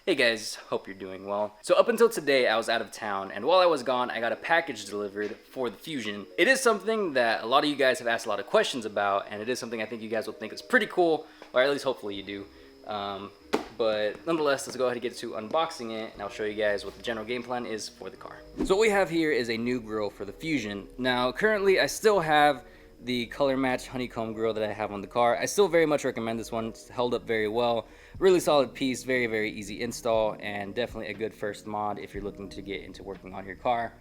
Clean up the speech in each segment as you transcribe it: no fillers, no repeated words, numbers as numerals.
Hey guys, hope you're doing well. So up until today, I was out of town, and while I was gone, I got a package delivered for the Fusion. It is something that a lot of you guys have asked a lot of questions about, and it is something I think you guys will think is pretty cool, or at least hopefully you do. But nonetheless, let's go ahead and get to unboxing it, and I'll show you guys what the general game plan is for the car. So what we have here is a new grille for the Fusion. Now, currently, I still have the color match honeycomb grille that I have on the car. I still very much recommend this one. It's held up very well. Really solid piece, very easy install, and definitely a good first mod if you're looking to get into working on your car.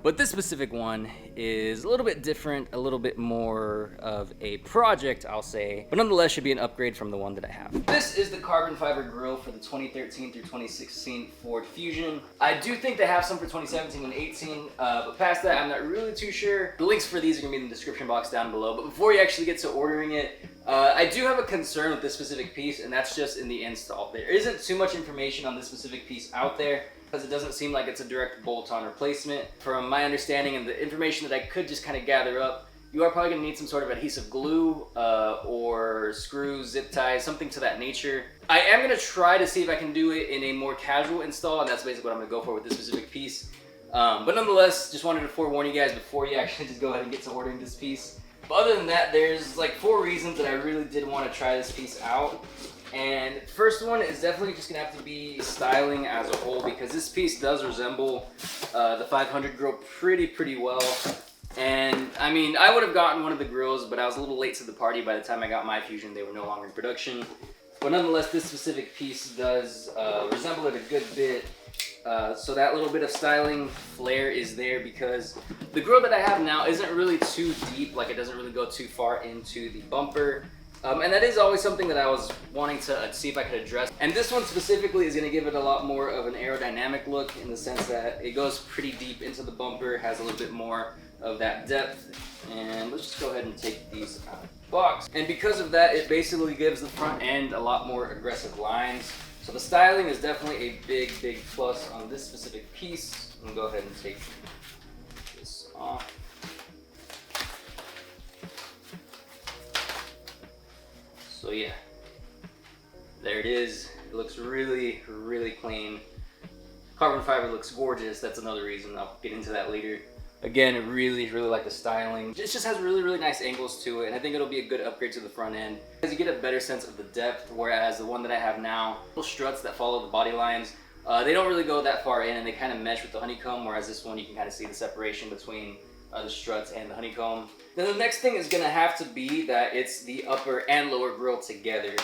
But this specific one is a little bit different, a little bit more of a project, I'll say, but nonetheless should be an upgrade from the one that I have. This is the carbon fiber grille for the 2013 through 2016 Ford Fusion. I do think they have some for 2017 and 18, but past that, I'm not really too sure. The links for these are gonna be in the description box down below, but before you actually get to ordering it, I do have a concern with this specific piece, and that's just in the install. There isn't too much information on this specific piece out there, because it doesn't seem like it's a direct bolt-on replacement. From my understanding and the information that I could just kind of gather up, you are probably going to need some sort of adhesive glue or screws, zip ties, something to that nature. I am going to try to see if I can do it in a more casual install, and that's basically what I'm going to go for with this specific piece. But nonetheless, just wanted to forewarn you guys before you actually just go ahead and get to ordering this piece. But other than that, there's like 4 reasons that I really did want to try this piece out. And first one is definitely just gonna have to be styling as a whole, because this piece does resemble the 500 grille pretty well. And I mean, I would have gotten one of the grills, but I was a little late to the party. By the time I got my Fusion, they were no longer in production. But nonetheless, this specific piece does resemble it a good bit. So that little bit of styling flair is there, because the grill that I have now isn't really too deep, like it doesn't really go too far into the bumper. And that is always something that I was wanting to see if I could address. And this one specifically is going to give it a lot more of an aerodynamic look, in the sense that it goes pretty deep into the bumper, has a little bit more of that depth. And let's just go ahead and take these out of the box. And because of that, it basically gives the front end a lot more aggressive lines. So the styling is definitely a big plus on this specific piece. I'm going to go ahead and take this off. So yeah, there it is. It looks really clean. Carbon fiber looks gorgeous. That's another reason. I'll get into that later. Again, I really like the styling. It just has really nice angles to it, and I think it'll be a good upgrade to the front end, because you get a better sense of the depth, whereas the one that I have now, little struts that follow the body lines, they don't really go that far in, and they kind of mesh with the honeycomb, whereas this one you can kind of see the separation between the struts and the honeycomb. Then the next thing is gonna have to be that it's the upper and lower grille together.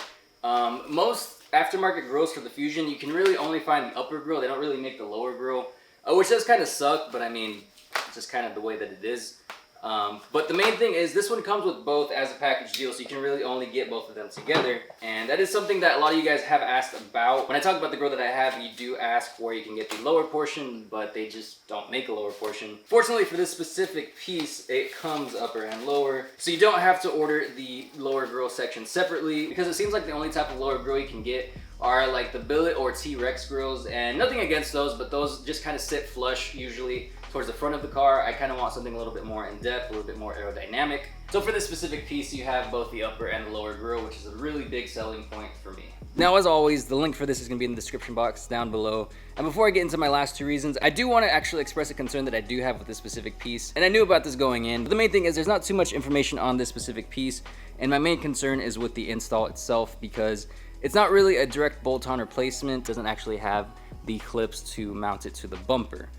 Most aftermarket grills for the Fusion, you can really only find the upper grille. They don't really make the lower grille, which does kind of suck, but I mean, it's just kind of the way that it is. But the main thing is this one comes with both as a package deal, so you can really only get both of them together. And that is something that a lot of you guys have asked about. When I talk about the grill that I have, you do ask where you can get the lower portion, but they just don't make a lower portion. Fortunately for this specific piece, it comes upper and lower, so you don't have to order the lower grill section separately, because it seems like the only type of lower grill you can get are like the billet or T-Rex grills, and nothing against those, but those just kind of sit flush usually towards the front of the car. I kind of want something a little bit more in depth, a little bit more aerodynamic. So for this specific piece, you have both the upper and the lower grille, which is a really big selling point for me. Now, as always, the link for this is going to be in the description box down below. And before I get into my last 2 reasons, I do want to actually express a concern that I do have with this specific piece. And I knew about this going in, but the main thing is there's not too much information on this specific piece. And my main concern is with the install itself, because it's not really a direct bolt-on replacement. It doesn't actually have the clips to mount it to the bumper.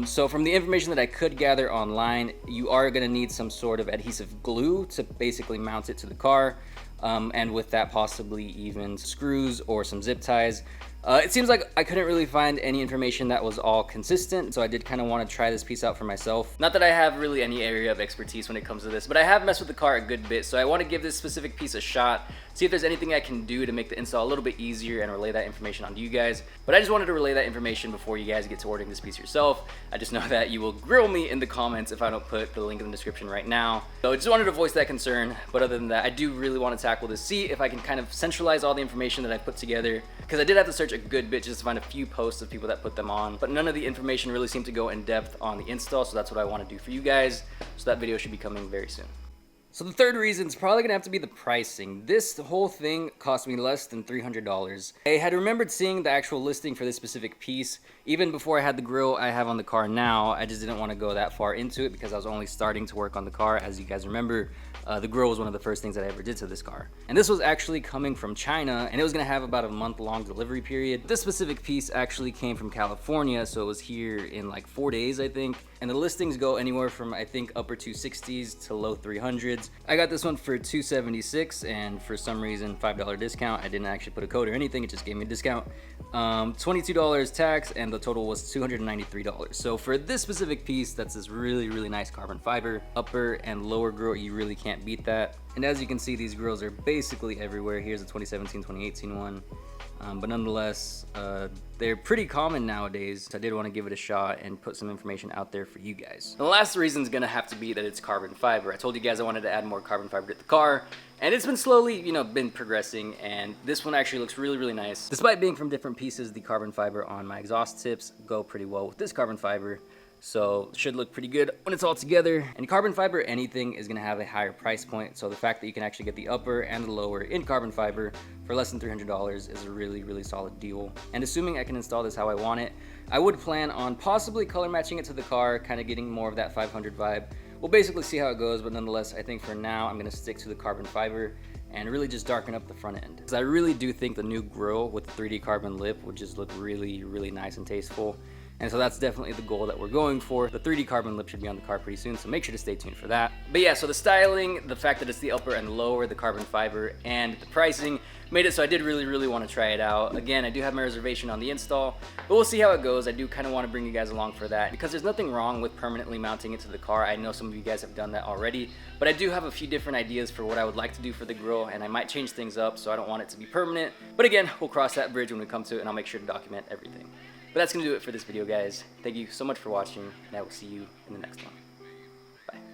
So from the information that I could gather online, you are going to need some sort of adhesive glue to basically mount it to the car, and with that possibly even screws or some zip ties. It seems like I couldn't really find any information that was all consistent, so I did kind of want to try this piece out for myself. Not that I have really any area of expertise when it comes to this, but I have messed with the car a good bit, so I want to give this specific piece a shot, see if there's anything I can do to make the install a little bit easier and relay that information onto you guys. But I just wanted to relay that information before you guys get to ordering this piece yourself. I just know that you will grill me in the comments if I don't put the link in the description right now. So I just wanted to voice that concern, but other than that, I do really want to tackle this, see if I can kind of centralize all the information that I put together, because I did have to search a good bit just to find a few posts of people that put them on, but none of the information really seemed to go in depth on the install, so that's what I want to do for you guys. So that video should be coming very soon. So the third reason is probably gonna have to be the pricing. This whole thing cost me less than $300. I had remembered seeing the actual listing for this specific piece even before I had the grill I have on the car now. I just didn't want to go that far into it because I was only starting to work on the car. As you guys remember, the grill was one of the first things that I ever did to this car. And this was actually coming from China, and it was gonna have about a month-long delivery period. This specific piece actually came from California, so it was here in like 4 days, I think. And the listings go anywhere from, I think, upper 260s to low 300s. I got this one for $276, and for some reason, $5 discount. I didn't actually put a code or anything, it just gave me a discount. $22 tax, and the total was $293. So for this specific piece, that's this really, really nice carbon fiber. Upper and lower grill, you really can't beat that. And as you can see, these grills are basically everywhere. Here's a 2017, 2018 one. But nonetheless, they're pretty common nowadays. So I did want to give it a shot and put some information out there for you guys. The last reason is gonna have to be that it's carbon fiber. I told you guys I wanted to add more carbon fiber to the car, and it's been slowly, been progressing, and this one actually looks really, really nice. Despite being from different pieces, the carbon fiber on my exhaust tips go pretty well with this carbon fiber. So it should look pretty good when it's all together. And carbon fiber anything is gonna have a higher price point. So the fact that you can actually get the upper and the lower in carbon fiber for less than $300 is a really, really solid deal. And assuming I can install this how I want it, I would plan on possibly color matching it to the car, kind of getting more of that 500 vibe. We'll basically see how it goes, but nonetheless, I think for now, I'm gonna stick to the carbon fiber and really just darken up the front end. Because I really do think the new grille with the 3D carbon lip would just look really, really nice and tasteful. And so that's definitely the goal that we're going for. The 3D carbon lip should be on the car pretty soon, so make sure to stay tuned for that. But yeah, so the styling, the fact that it's the upper and lower, the carbon fiber, and the pricing made it so I did really, really want to try it out. Again, I do have my reservation on the install, but we'll see how it goes. I do kind of want to bring you guys along for that because there's nothing wrong with permanently mounting it to the car. I know some of you guys have done that already, but I do have a few different ideas for what I would like to do for the grill, and I might change things up, so I don't want it to be permanent. But again, we'll cross that bridge when we come to it, and I'll make sure to document everything. But that's gonna do it for this video, guys. Thank you so much for watching, and I will see you in the next one.